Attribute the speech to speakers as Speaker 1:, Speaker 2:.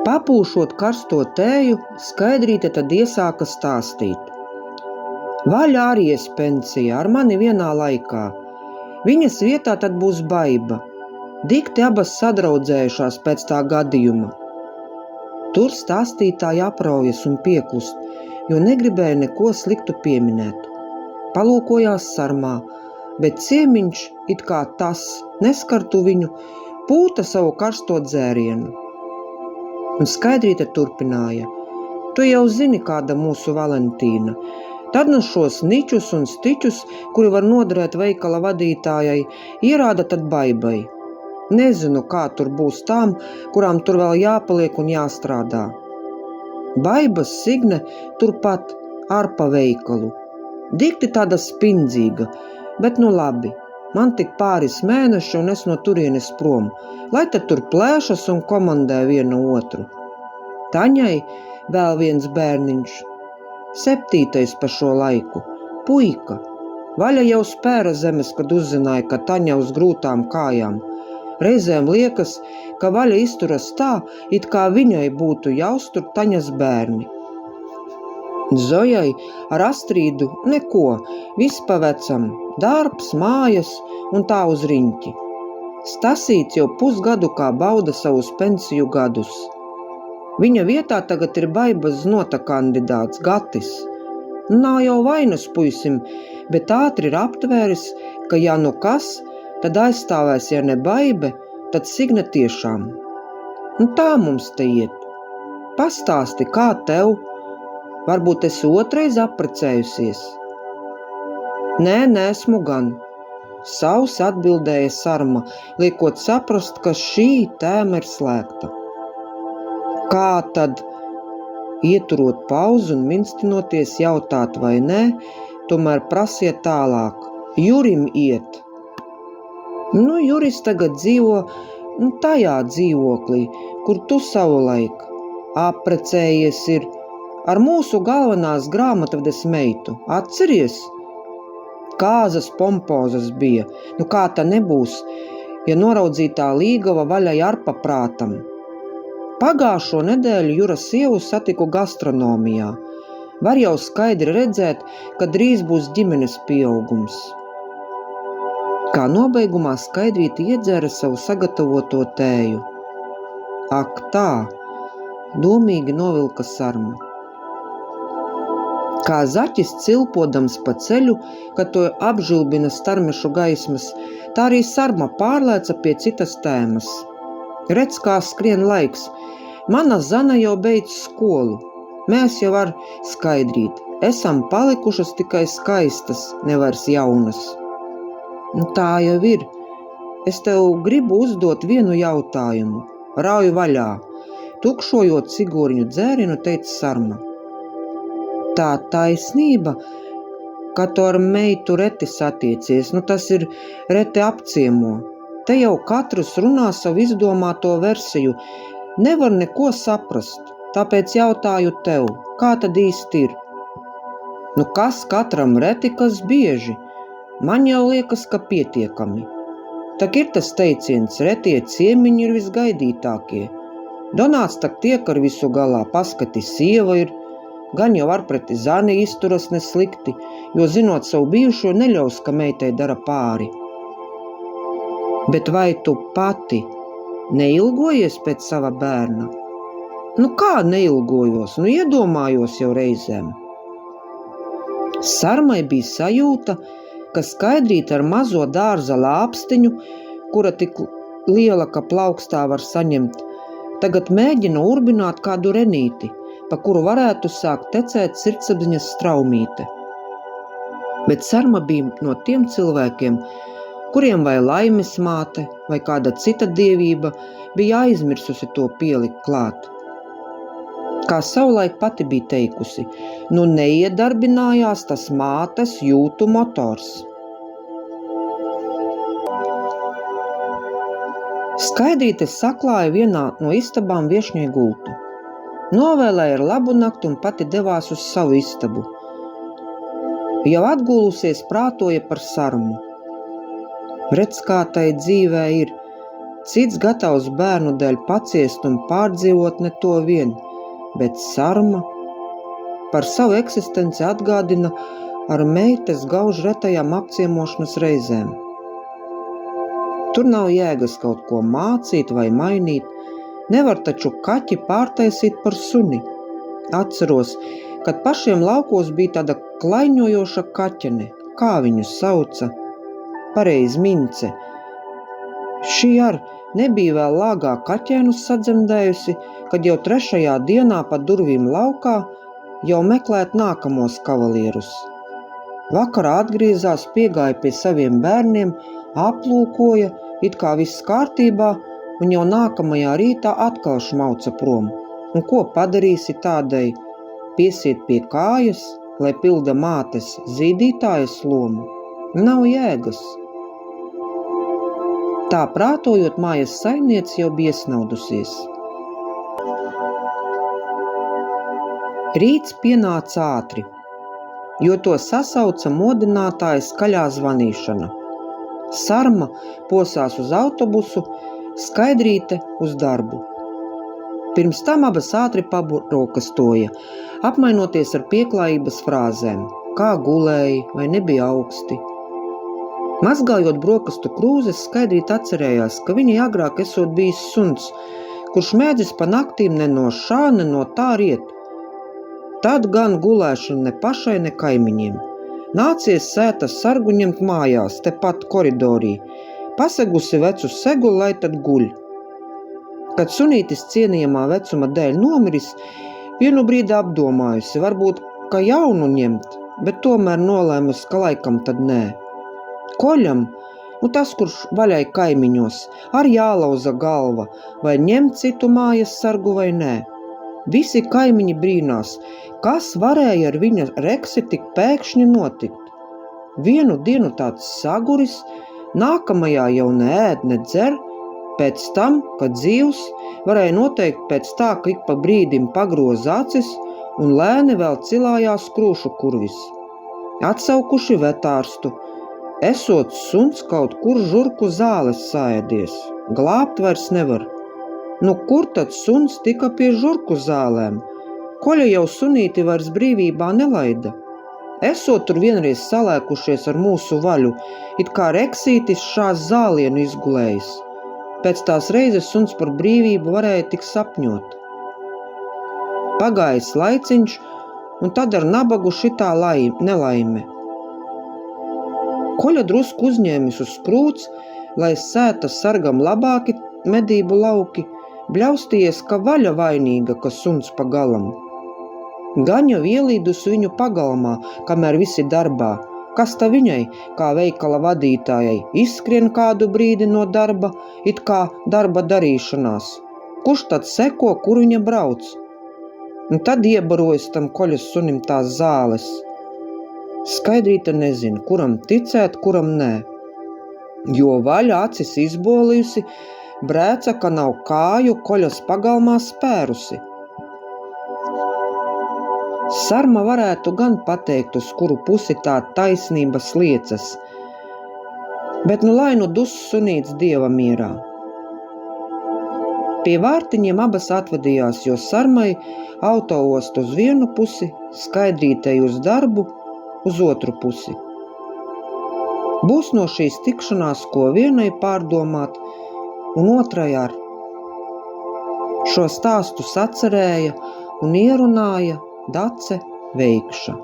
Speaker 1: Papūšot karsto tēju, Skaidrīte tad iesāka stāstīt. Vaļa Arijas pensija ar mani vienā laikā. Viņas vietā tad būs Baiba. Dikti abas sadraudzējušās pēc tā gadījuma. Tur stāstītāji apraujas un pieklust, jo negribēja neko sliktu pieminēt. Palūkojās sarmā, bet ciemiņš, it kā tas, neskartu viņu, pūta savu karsto dzērienu. Un Skaidrīte turpināja. Tu jau zini, kāda mūsu Valentīna. Tad nu šos ničus un stičus, kuri var noderēt veikala vadītājai, ierāda tad Baibai. Nezinu, kā tur būs tām, kurām tur vēl jāpaliek un jāstrādā. Baibas Signe turpat ar pa veikalu. Dikti tāda spindzīga, bet nu labi, man tik pāris mēneši un es no turienes prom, lai tad tur plēšas un komandē vienu otru. Taņai vēl viens bērniņš, 7. pa šo laiku, puika. Vaļa jau spēra zemes, kad uzzināja, ka Taņa uz grūtām kājām. Reizēm liekas, ka Vaļa izturas tā, it kā viņai būtu jāuztur Taņas bērni. Zojai ar Astrīdu neko, viss pa vecam, darbs, mājas un tā uz riņķi. Stasīts jau pusgadu kā bauda savus pensiju gadus. Viņa vietā tagad ir Baibas znota kandidāts Gatis. Nav jau vainas puisim, bet ātri ir aptvēris, ka ja nu kas, tad aizstāvēs, ja ne Baibe, tad Signe tiešām. Un tā mums te iet. Pastāsti, kā tev? Varbūt esi otrais apprecējusies? Nē, neesmu gan. Sausi atbildēja sarma, liekot saprast, ka šī tēma ir slēgta. Kā tad, ieturot pauzu un minstinoties jautāt vai nē, tomēr prasiet tālāk. Jurim iet. Nu, Juris tagad dzīvo tajā dzīvoklī, kur tu savulaik apprecējies ir ar mūsu galvenās grāmatvedes meitu. Atceries? Kāzas pompozas bija. Nu kā tā nebūs, ja noraudzītā līgava Vaļai ar paprātam. Pagājušo nedēļu Jura sievu satiku gastronomijā. Var jau skaidri redzēt, ka drīz būs ģimenes pieaugums. Kā nobeigumā Skaidrīte iedzēra savu sagatavoto tēju. Ak tā, domīgi novilka sarma. Kā zaķis cilpodams pa ceļu, kad to apžilbina starmešu gaismas, tā arī sarma pārlēca pie citas tēmas. Redz, kā skrien laiks. Mana Zana jau beidz skolu. Mēs jau ar Skaidrīt. Esam palikušas tikai skaistas, nevairs jaunas. Tā jau ir. Es tev gribu uzdot vienu jautājumu. Rauj vaļā. Tukšojot cigoriņu dzērienu, teica sarma. Tā taisnība, ka tu ar meitu reti satiecies, tas ir reti apciemo. Te jau katrs runā savu izdomāto versiju. Nevar neko saprast, tāpēc jautāju tev, kā tad īsti ir? Kas katram reti, kas bieži? Man jau liekas, ka pietiekami. Tak ir tas teiciens, retie ciemiņi ir visgaidītākie. Donāts tak tiek ar visu galā, paskati sieva ir, gan jau ar preti Zani izturas neslikti, jo zinot savu bijušo neļaus, ka meitai dara pāri. Bet vai tu pati neilgojies pēc sava bērna? Kā neilgojos? Iedomājos jau reizēm. Sarmai bija sajūta, ka Skaidrīte ar mazo dārza lāpstiņu, kura tik liela, ka plaukstā var saņemt, tagad mēģina urbināt kādu renīti, pa kuru varētu sākt tecēt sirdsapziņas straumīte. Bet sarma bija no tiem cilvēkiem, kuriem vai laimes māte, vai kāda cita dievība bija aizmirsusi to pielikt klāt. Kā savulaik pati bija teikusi, neiedarbinājās tas mātes jūtu motors. Skaidrīte saklāja vienā no istabām viešņai gultu. Novēlēja ar labu nakti un pati devās uz savu istabu. Jau atgulusies prātoja par sarmu. Redz, kā tai dzīvē ir. Cits gatavs bērnu dēļ paciest un pārdzīvot ne to vien, bet Sarma par savu eksistenci atgādina ar meitas gauž retajām apciemošanas reizēm. Tur nav jēgas kaut ko mācīt vai mainīt, nevar taču kaķi pārtaisīt par suni. Atceros, kad pašiem laukos bija tāda klaiņojoša kaķene, kā viņu sauca, pareizi Mince. Šī ar nebija vēl lāgā kaķēnus sadzemdējusi, kad jau 3. dienā pa durvīm laukā jau meklēt nākamos kavalierus. Vakarā atgriezās, piegāja pie saviem bērniem, aplūkoja, it kā viss kārtībā, un jau nākamajā rītā atkal šmauca prom. Un ko padarīsi tādai? Piesiet pie kājas, lai pilda mātes zīdītājas lomu? Nav jēgas. Tā prātojot, mājas saimniece jau bija iesnaudusies. Rīts pienāca ātri, jo to sasauca modinātāja skaļā zvanīšana. Sarma posās uz autobusu, Skaidrīte uz darbu. Pirms tam abas ātri parokastoja, apmainoties ar pieklājības frāzēm, kā gulēja vai nebija augsti. Mazgājot brokastu krūzes, Skaidrīte atcerējās, ka viņai agrāk esot bijis suns, kurš mēdzis pa naktīm ne no šā, ne no tā riet. Tad gan gulēšana ne pašai, ne kaimiņiem. Nācies sētas sargu ņemt mājās, tepat koridorī. Pasegusi vecu seguli, lai tad guļ. Kad sunītis cienījamā vecuma dēļ nomiris, vienu brīdi apdomājusi, varbūt, ka jaunu ņemt, bet tomēr nolēmusi, ka laikam tad nē. Koļam, tas, kurš vaļai kaimiņos, ar jālauza galva, vai ņemt citu mājas sargu vai nē. Visi kaimiņi brīnās, kas varēja ar viņa reksi tik pēkšņi notikt. Vienu dienu tāds saguris, nākamajā jau ne ēd, ne dzer, pēc tam, kad dzīvs, varēja noteikt pēc tā, ka ik pa brīdim pagroz acis un lēni vēl cilājās krūšu kurvis. Atsaukuši vetārstu, esot suns kaut kur žurku zāles saēdies, glābt vairs nevar. Kur tad suns tika pie žurku zālēm? Koļa jau sunīti vairs brīvībā nelaida. Esot tur vienreiz salēkušies ar mūsu vaļu, it kā reksītis šās zālienu izgulējis. Pēc tās reizes suns par brīvību varēja tik sapņot. Pagājis laiciņš, un tad ar nabagu šitā nelaime. Koļa drusku uzņēmis uz krūts, lai sētas sargam labāki medību lauki, bļaustījies, ka vaļa vainīga, ka suns pa galam. Gan jau ielīdus viņu pagalmā, kamēr visi darbā, kas ta viņai, kā veikala vadītājai, izskrien kādu brīdi no darba, it kā darba darīšanās. Kurš tad seko, kur viņa brauc? Un tad iebarojas tam koļas sunim tās zāles. Skaidrīte nezina, kuram ticēt, kuram nē. Jo vaļa acis izbolījusi, brēca, ka nav kāju koļas pagalmā spērusi. Sarma varētu gan pateikt, uz kuru pusi tā taisnības liecas, bet lai dus sunīts dieva mierā. Pie vārtiņiem abas atvadījās, jo Sarmai autoost uz vienu pusi, Skaidrītei uz darbu, uz otru pusi. Būs no šīs tikšanās, ko vienai pārdomāt, un otrai ar. Šo stāstu sacerēja un ierunāja Dace Veikša.